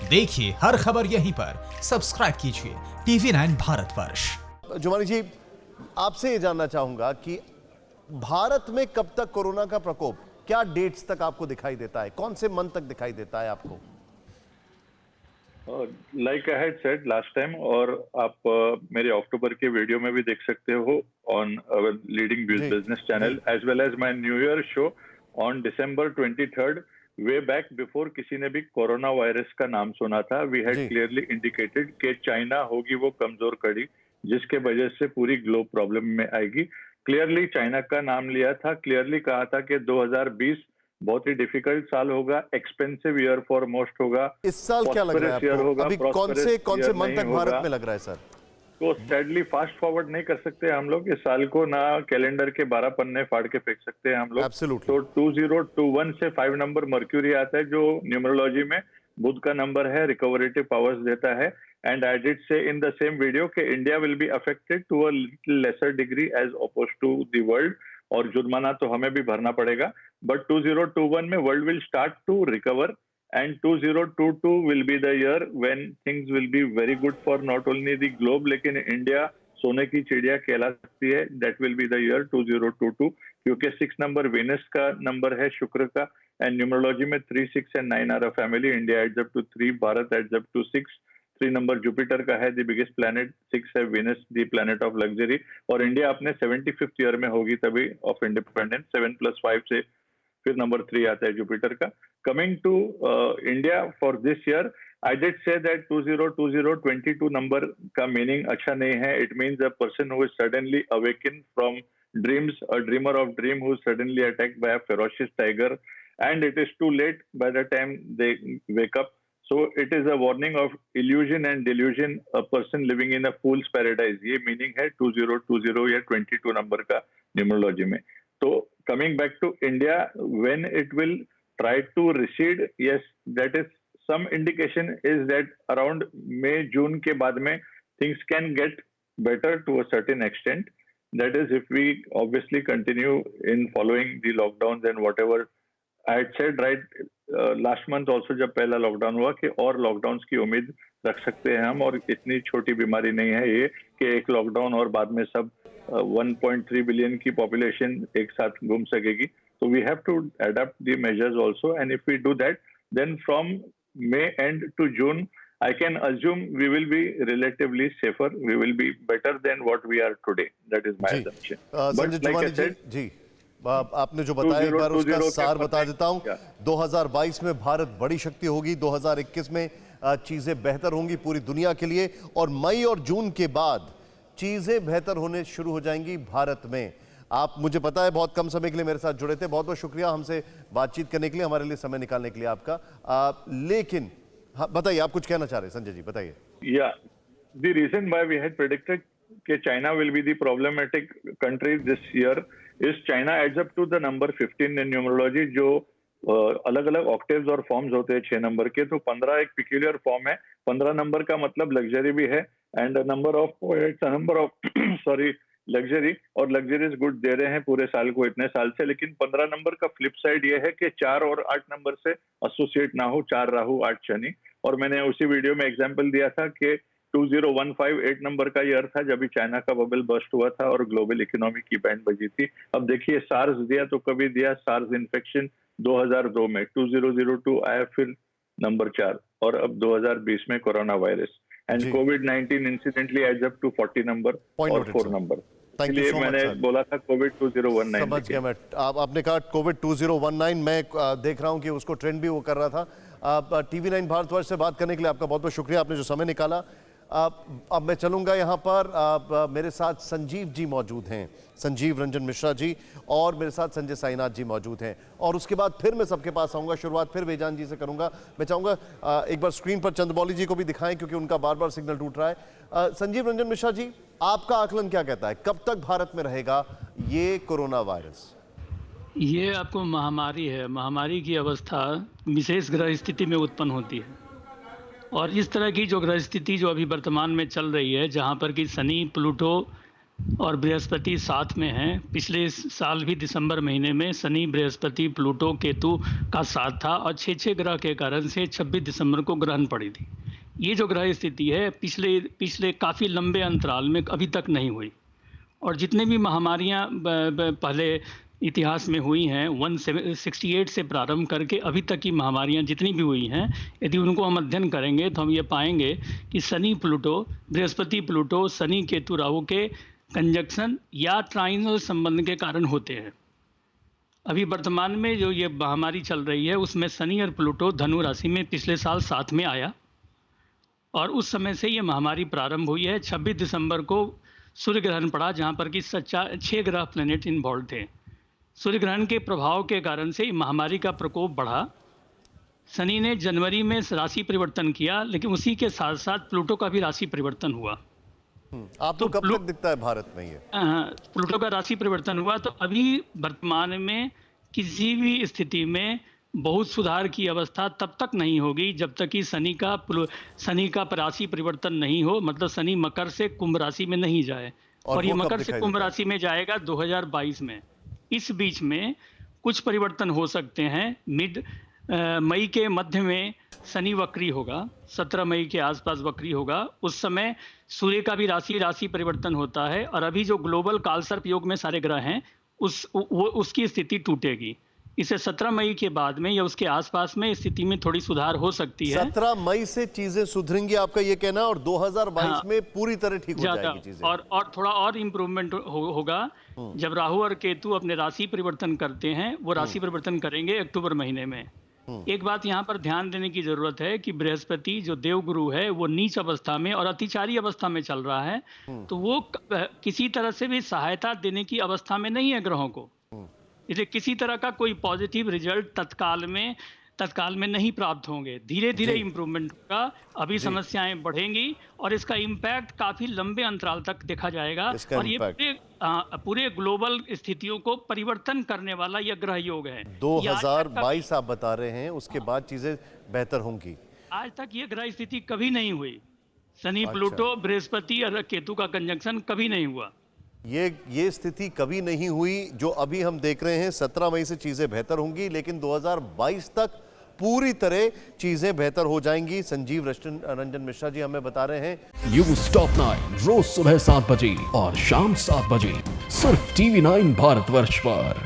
देखिए हर खबर यहीं पर, सब्सक्राइब कीजिए TV9 भारतवर्ष। जुमानी जी, आपसे ये जानना चाहूंगा कि भारत में कब तक कोरोना का प्रकोप, क्या डेट्स तक आपको दिखाई देता है, कौन से मंथ तक दिखाई देता है आपको? Like I had said last time, और आप मेरे अक्टूबर के वीडियो में भी देख सकते हो on our leading Zee, business channel as well as my new year show on December 23rd, way back before किसी ने भी कोरोना वायरस का नाम सुना था, वी हैड जी। क्लियरली इंडिकेटेड कि चाइना होगी वो कमजोर कड़ी जिसके वजह से पूरी ग्लोब प्रॉब्लम में आएगी। क्लियरली चाइना का नाम लिया था, क्लियरली कहा था कि 2020 बहुत ही डिफिकल्ट साल होगा, एक्सपेंसिव ईयर फॉर मोस्ट होगा, इस साल क्या लग रहा है prosperous year आपको? होगा, अभी कौन prosperous से year मंथ नहीं तक भारत होगा। में लग रहा है सर? तो सैडली फास्ट फॉरवर्ड नहीं कर सकते हम लोग इस साल को, ना कैलेंडर के 12 पन्ने फाड़ के फेंक सकते हैं हम लोग। Absolutely. तो 2021 से 5 नंबर मर्क्यूरी आता है जो न्यूमरोलॉजी में बुध का नंबर है, रिकवरेटिव पावर्स देता है। And I did say in the same video कि India will be affected to a little lesser degree as oppose to the world, और जुर्माना तो हमें भी भरना पड़ेगा। बट 2021 में world will start to recover and 2022 will be the year when things will be very good for not only the globe लेकिन India सोने की चिड़िया कहला सकती है। that will be the year 2022, क्योंकि 6 नंबर वेनस का नंबर है, शुक्र का, एंड न्यूमरोलॉजी में 3, 6 and 9 are a family. India adds up to 3, Bharat adds up to 6। 3 नंबर जुपिटर का है, द बिगेस्ट प्लैनेट। 6 है Venus, the planet of luxury, और इंडिया अपने 75th ईयर में होगी तभी ऑफ इंडिपेंडेंस। 7 + 5 से फिर नंबर 3 आता है जुपिटर का। Coming to India for this year, I did say that 2022 number का मीनिंग अच्छा नहीं है। It means a person who is suddenly awaken from dreams, a dreamer of dream who suddenly attacked by a ferocious tiger, and it is too late by the time they wake up. So it is a warning of illusion and delusion, a person living in a fool's paradise। ये meaning है 2020 या 22 number का numerology में। तो coming back to India, when it will try to recede, yes, that is some indication is that around May, June के बाद में things can get better to a certain extent. That is if we obviously continue in following the lockdowns and whatever I had said right last month also, जब पहला lockdown हुआ, कि और lockdown की उम्मीद रख सकते हैं हम, और इतनी छोटी बीमारी नहीं है ये कि एक लॉकडाउन और बाद में सब 1.3 बिलियन की पॉपुलेशन एक साथ घूम सकेगी। तो we have to adopt the measures also, and if we do that then from May and to June I can assume we will be relatively safer. We will be better than what we are today. That is my ji. assumption. Sanjay But like I Jumani ji, said, जी आपने जो बताया एक बार उसका 2020 सार के बता पते- देता हूं। क्या? 2022 में भारत बड़ी शक्ति होगी, 2021 में चीजें बेहतर होंगी पूरी दुनिया के लिए, और मई और जून के बाद चीजें बेहतर होने शुरू हो जाएंगी भारत में। आप, मुझे पता है, बहुत कम समय के लिए मेरे साथ जुड़े थे, बहुत बहुत शुक्रिया हमसे बातचीत करने के लिए, हमारे लिए समय निकालने के लिए आपका। लेकिन हाँ, बताइए, आप कुछ कहना चाह रहे हैं संजय जी, बताइए। Yeah, the reason why we had predicted that China will be the problematic country this year is China adds up to the number 15 in numerology, जो अलग अलग ऑक्टेव्स और फॉर्म्स होते हैं 6 नंबर के। तो 15 एक पिक्यूलियर फॉर्म है। 15 नंबर का मतलब लग्जरी भी है, and number of poets, number of sorry luxury, और लग्जरीज गुड दे रहे हैं पूरे साल को इतने साल से। लेकिन 15 नंबर का फ्लिप साइड ये है कि 4 और 8 नंबर से एसोसिएट ना हो, 4 राहु 8 शनि। और मैंने उसी वीडियो में एग्जांपल दिया था कि 2015 नंबर का ईयर था जब चाइना का बबल बस्ट हुआ था और ग्लोबल इकोनॉमी की बैंड बजी थी। अब देखिए, सार्स दिया तो कभी दिया, सार्स इन्फेक्शन 2002 में, 2002 आया फिर नंबर 4, और अब 2020 में कोरोना वायरस, एंड कोविड-19 incidentally adds up to 40 number और 4 नंबर। इसलिए मैंने बोला था कोविड 2019। समझ गया मैं। आपने कहा कोविड 2019, मैं देख रहा हूं कि उसको ट्रेंड भी वो कर रहा था। TV9 भारतवर्ष से बात करने के लिए आपका बहुत बहुत शुक्रिया, आपने जो समय निकाला। अब मैं चलूंगा यहाँ पर, मेरे साथ संजीव जी मौजूद हैं, संजीव रंजन मिश्रा जी, और मेरे साथ संजय साईनाथ जी मौजूद हैं, और उसके बाद फिर मैं सबके पास आऊँगा। शुरुआत फिर बेजान जी से करूँगा। मैं चाहूँगा एक बार स्क्रीन पर चंद्रमौली जी को भी दिखाएं, क्योंकि उनका बार बार सिग्नल टूट रहा है। संजीव रंजन मिश्रा जी, आपका आकलन क्या कहता है, कब तक भारत में रहेगा ये कोरोना वायरस? ये आपको महामारी है। महामारी की अवस्था विशेष ग्रह स्थिति में उत्पन्न होती है, और इस तरह की जो ग्रह स्थिति जो अभी वर्तमान में चल रही है, जहाँ पर कि शनि, प्लूटो और बृहस्पति साथ में है। पिछले साल भी दिसंबर महीने में शनि, बृहस्पति, प्लूटो, केतु का साथ था और 6 ग्रह के कारण से 26 दिसंबर को ग्रहण पड़ी थी। ये जो ग्रह स्थिति है पिछले काफ़ी लंबे अंतराल में अभी तक नहीं हुई। और जितने भी महामारियाँ पहले इतिहास में हुई हैं 168 से प्रारंभ करके अभी तक की महामारियां जितनी भी हुई हैं, यदि उनको हम अध्ययन करेंगे तो हम ये पाएंगे कि शनि प्लूटो, बृहस्पति प्लूटो, शनि केतु राहु के कंजक्शन या ट्राइनल संबंध के कारण होते हैं। अभी वर्तमान में जो ये महामारी चल रही है उसमें शनि और प्लूटो धनु राशि में पिछले साल साथ में आया और उस समय से ये महामारी प्रारंभ हुई है। 26 दिसंबर को सूर्य ग्रहण पड़ा जहाँ पर कि 6 ग्रह प्लैनेट इन्वॉल्व थे। सूर्य ग्रहण के प्रभाव के कारण से महामारी का प्रकोप बढ़ा। शनि ने जनवरी में राशि परिवर्तन किया, लेकिन उसी के साथ साथ प्लूटो का भी राशि परिवर्तन हुआ। आपको कब तक दिखता है भारत में ये? प्लूटो का राशि परिवर्तन हुआ तो अभी वर्तमान में किसी भी स्थिति में बहुत सुधार की अवस्था तब तक नहीं होगी जब तक कि शनि का राशि परिवर्तन नहीं हो, मतलब शनि मकर से कुंभ राशि में नहीं जाए। और ये मकर से कुंभ राशि में जाएगा 2022 में। इस बीच में कुछ परिवर्तन हो सकते हैं। मई के मध्य में शनि वक्री होगा, 17 मई के आसपास वक्री होगा। उस समय सूर्य का भी राशि परिवर्तन होता है और अभी जो ग्लोबल कालसर्प योग में सारे ग्रह हैं उसकी स्थिति टूटेगी। इसे 17 मई के बाद में या उसके आसपास में स्थिति में थोड़ी सुधार हो सकती है। 17 मई से चीजें सुधरेंगी आपका ये कहना, और 2022 में पूरी तरह ठीक हो जाएगी चीजें। और थोड़ा और इम्प्रूवमेंट होगा जब राहु और केतु अपने राशि परिवर्तन करते हैं। वो राशि परिवर्तन करेंगे अक्टूबर महीने में। एक बात यहाँ पर ध्यान देने की जरूरत है कि बृहस्पति जो देवगुरु है वो नीच अवस्था में और अतिचारी अवस्था में चल रहा है, तो वो किसी तरह से भी सहायता देने की अवस्था में नहीं है ग्रहों को। इसलिए किसी तरह का कोई पॉजिटिव रिजल्ट तत्काल में नहीं प्राप्त होंगे। धीरे धीरे इम्प्रूवमेंट होगा। अभी समस्याएं बढ़ेंगी और इसका इम्पैक्ट काफी लंबे अंतराल तक देखा जाएगा। और ये पूरे ग्लोबल स्थितियों को परिवर्तन करने वाला यह ग्रह योग है। 2022 आप बता रहे हैं, उसके बाद चीजें बेहतर होंगी। आज तक ये ग्रह स्थिति कभी नहीं हुई। शनि प्लूटो बृहस्पति और केतु का कंजंक्शन कभी नहीं हुआ। ये स्थिति कभी नहीं हुई जो अभी हम देख रहे हैं। 17 मई से चीजें बेहतर होंगी, लेकिन 2022 तक पूरी तरह चीजें बेहतर हो जाएंगी। संजीव रंजन मिश्रा जी हमें बता रहे हैं। न्यूज़ टॉप 9 रोज सुबह 7 बजे और शाम 7 बजे सिर्फ TV9 भारतवर्ष पर।